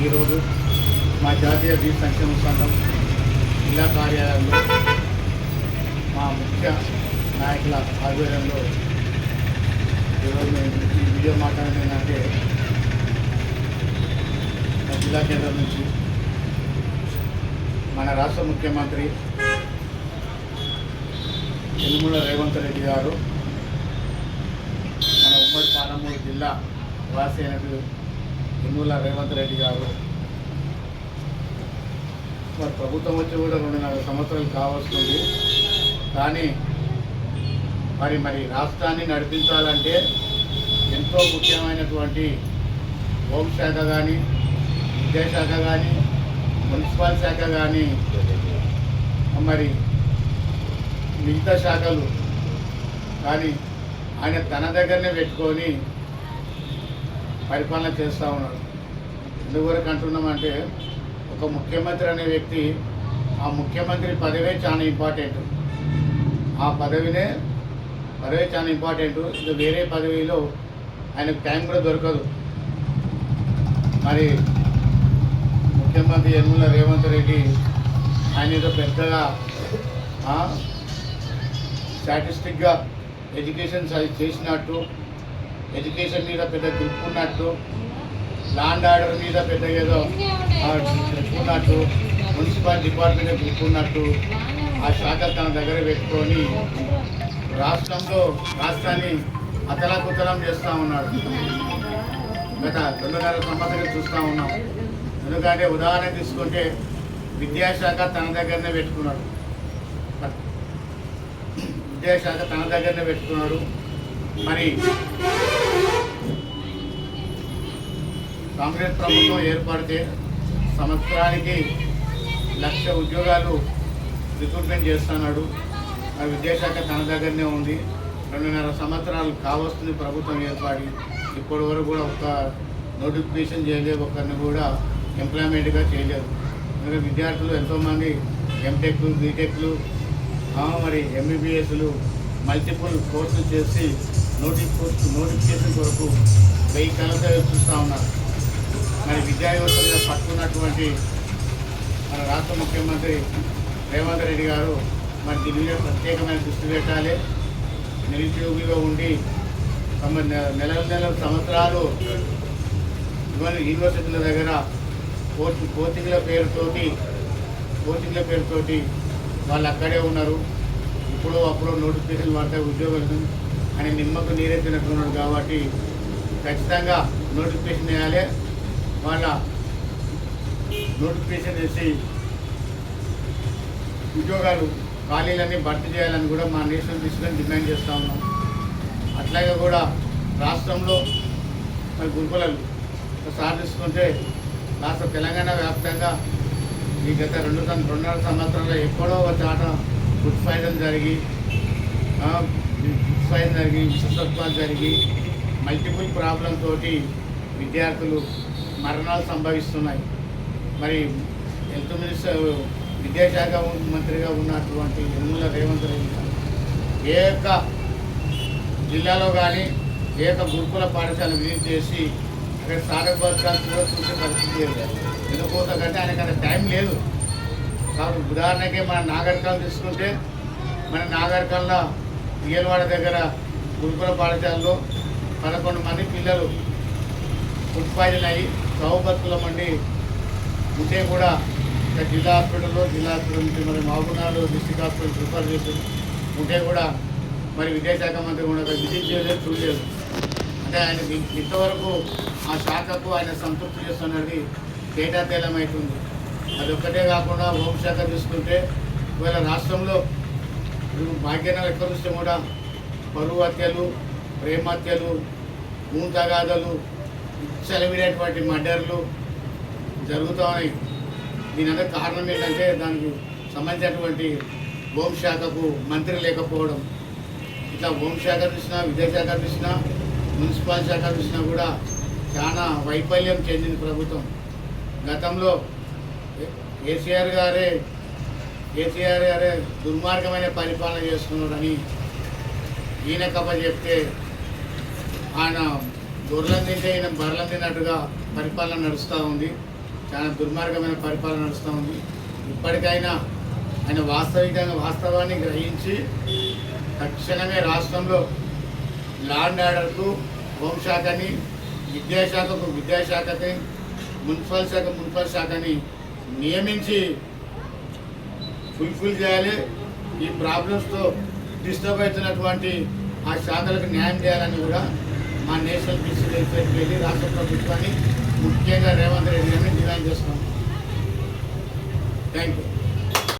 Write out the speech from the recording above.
ఈరోజు మా జాతీయ బీసీ సంక్షేమ సంఘం జిల్లా కార్యాలయంలో మా ముఖ్య నాయకుల ఆధ్వర్యంలో ఈరోజు మేము ఈ వీడియో మాట్లాడేది ఏంటంటే మా జిల్లా కేంద్రం నుంచి మన రాష్ట్ర ముఖ్యమంత్రి యనుమల రేవంత్ రెడ్డి గారు మన ఉమ్మడి పాలమూరు జిల్లా వాసి అయినట్టు యనుమల రేవంత్ రెడ్డి గారు మరి ప్రభుత్వం వచ్చి కూడా 2.5 సంవత్సరాలు కావస్తుంది. కానీ మరి రాష్ట్రాన్ని నడిపించాలంటే ఎంతో ముఖ్యమైనటువంటి హోంశాఖ కానీ, విద్యాశాఖ కానీ, మున్సిపల్ శాఖ కానీ, మరి మిగతా శాఖలు కానీ ఆయన తన దగ్గరనే పెట్టుకొని పరిపాలన చేస్తూ ఉన్నాడు. ఎందువరకు అంటున్నామంటే ఒక ముఖ్యమంత్రి అనే వ్యక్తి, ఆ ముఖ్యమంత్రి పదవే చాలా ఇంపార్టెంట్. ఆ పదవి చాలా ఇంపార్టెంట్. ఇది వేరే పదవిలో ఆయనకు టైం కూడా దొరకదు. మరి ముఖ్యమంత్రి యనుమల రేవంత్ రెడ్డి ఆయన ఏదో పెద్దగా స్టాటిస్టిక్గా ఎడ్యుకేషన్ చేసినట్టు, ఎడ్యుకేషన్ మీద పెద్ద గ్రిప్ ఉన్నట్టు, ల్యాండ్ ఆర్డర్ మీద పెద్ద ఏదో గ్రిప్ ఉన్నట్టు, మున్సిపల్ డిపార్ట్మెంట్ గ్రిప్ ఉన్నట్టు ఆ శాఖ తన దగ్గర పెట్టుకొని రాష్ట్రాన్ని అతలాకుతలం చేస్తూ ఉన్నాడు. గత 2.5 సంవత్సరాలు చూస్తూ ఉన్నాం. ఎందుకంటే ఉదాహరణ తీసుకుంటే విద్యాశాఖ తన దగ్గరనే పెట్టుకున్నాడు. మరి కాంగ్రెస్ ప్రభుత్వం ఏర్పడితే సంవత్సరానికి 1,00,000 ఉద్యోగాలు రిక్రూట్మెంట్ చేస్తున్నాడు. మరి విద్యాశాఖ తన దగ్గరనే ఉంది. 2.5 సంవత్సరాలు కావస్తుంది ప్రభుత్వం ఏర్పడి. ఇప్పటి వరకు కూడా ఒక్క నోటిఫికేషన్ చేయలేదు, ఒక్కరిని కూడా ఎంప్లాయ్మెంట్గా చేయలేదు. ఎందుకంటే విద్యార్థులు ఎంతోమంది ఎంటెక్లు, బీటెక్లు, మరి ఎంబీబీఎస్లు మల్టిపుల్ కోర్సులు చేసి నోటిఫికేషన్ కొరకు 1000 కళతో చూస్తూ ఉన్నారు. మరి విద్యా వ్యవస్థ మీద పట్టుకున్నటువంటి మన రాష్ట్ర ముఖ్యమంత్రి రేవంత్ రెడ్డి గారు మరి దీని మీద ప్రత్యేకమైన దృష్టి పెట్టాలి. నిరుద్యోగిగా ఉండి నెల సంవత్సరాలు యూనివర్సిటీల దగ్గర కోచింగ్ల పేరుతోటి వాళ్ళు అక్కడే ఉన్నారు. ఇప్పుడు అప్పుడు నోటిఫికేషన్ పడతాయి ఉద్యోగులు అని నిమ్మకు నీరెత్తినట్టున్నాడు. కాబట్టి ఖచ్చితంగా నోటిఫికేషన్ వేయాలి. వాళ్ళ నోటిఫికేషన్ వేసి ఉద్యోగాలు ఖాళీలన్నీ భర్తీ చేయాలని కూడా మా నేషనల్ తీసుకొని డిమాండ్ చేస్తూ ఉన్నాం. అట్లాగే కూడా రాష్ట్రంలో మరి గురుకులాలు సాధిస్తుంటే రాష్ట్ర తెలంగాణ వ్యాప్తంగా ఈ గత 2.5 సంవత్సరాల్లో ఎక్కడో ఒక చాట ఫుడ్ పాయిజన్ జరిగి విషసత్వాలు జరిగి మల్టిపుల్ ప్రాబ్లం తోటి విద్యార్థులు మరణాలు సంభవిస్తున్నాయి. మరి హెల్త్ మినిస్టర్ విద్యాశాఖ మంత్రిగా ఉన్నటువంటి యనుమల రేవంత్ రెడ్డి ఏ యొక్క జిల్లాలో కానీ ఏ యొక్క గురుకుల పాఠశాల విజిట్ చేసి అక్కడ సాగబద్ధాలు కూడా చూసే పరిస్థితి లేదు. ఎందుకోసంటే ఆయనకు టైం లేదు. కాబట్టి ఉదాహరణకి మన నాగరికలు తీసుకుంటే మన నాగరికల్లో దిగలవాడ దగ్గర గురుకుల పాఠశాలలో 11 మంది పిల్లలు ఫుడ్ పాయిజన్ అయ్యి సౌబత్తులమండి ఉంటే కూడా జిల్లా హాస్పిటల్ నుంచి మరి మహబూబ్నగర్ డిస్ట్రిక్ట్ హాస్పిటల్ ప్రిఫర్ చేసి ఉంటే కూడా మరి విద్యాశాఖ మంత్రి కూడా విజిట్ చేయలేదు, చూడలేదు. అంటే ఆయన ఇంతవరకు ఆ శాఖకు ఆయన సంతృప్తి చేస్తున్నది తేటతేలమవుతుంది. అది ఒక్కటే కాకుండా హోంశాఖ చూసుకుంటే ఇవాళ రాష్ట్రంలో భాగ్యనగర్ ఎక్కడ చూస్తే కూడా పరువు హత్యలు, ప్రేమహత్యలు, భూమి తగాదాలు, విచ్చలవిడేటువంటి మర్డర్లు జరుగుతూ ఉన్నాయి. దీని అందరి కారణం ఏంటంటే దానికి సంబంధించినటువంటి హోంశాఖకు మంత్రి లేకపోవడం. ఇట్లా హోంశాఖ చూసినా, విద్యాశాఖ చూసినా, మున్సిపల్ శాఖ చూసినా కూడా చాలా వైఫల్యం చెందింది ప్రభుత్వం. గతంలో కేసీఆర్ గారే దుర్మార్గమైన పరిపాలన చేస్తున్నారని ఈయన కప్ప చెప్తే ఆయన గొర్రెలను తింటే ఈయన బర్రెలను తిన్నట్టుగా పరిపాలన నడుస్తూ ఉంది. చాలా దుర్మార్గమైన పరిపాలన నడుస్తూ ఉంది. ఇప్పటికైనా ఆయన వాస్తవాన్ని గ్రహించి తక్షణమే రాష్ట్రంలో లా అండ్ ఆర్డర్కు హోంశాఖని, విద్యాశాఖకు విద్యాశాఖని, మున్సిపల్ శాఖని నియమించి ఫుల్ఫిల్ చేయాలి. ఈ ప్రాబ్లమ్స్తో డిస్టర్బ్ అవుతున్నటువంటి ఆ శాఖలకు న్యాయం చేయాలని కూడా మా నేషనల్ బీసీ వెల్ఫేర్కి వెళ్ళి రాష్ట్ర ప్రభుత్వాన్ని, ముఖ్యంగా రేవంత్ రెడ్డి గారిని డిమాండ్ చేస్తున్నాం. Thank you.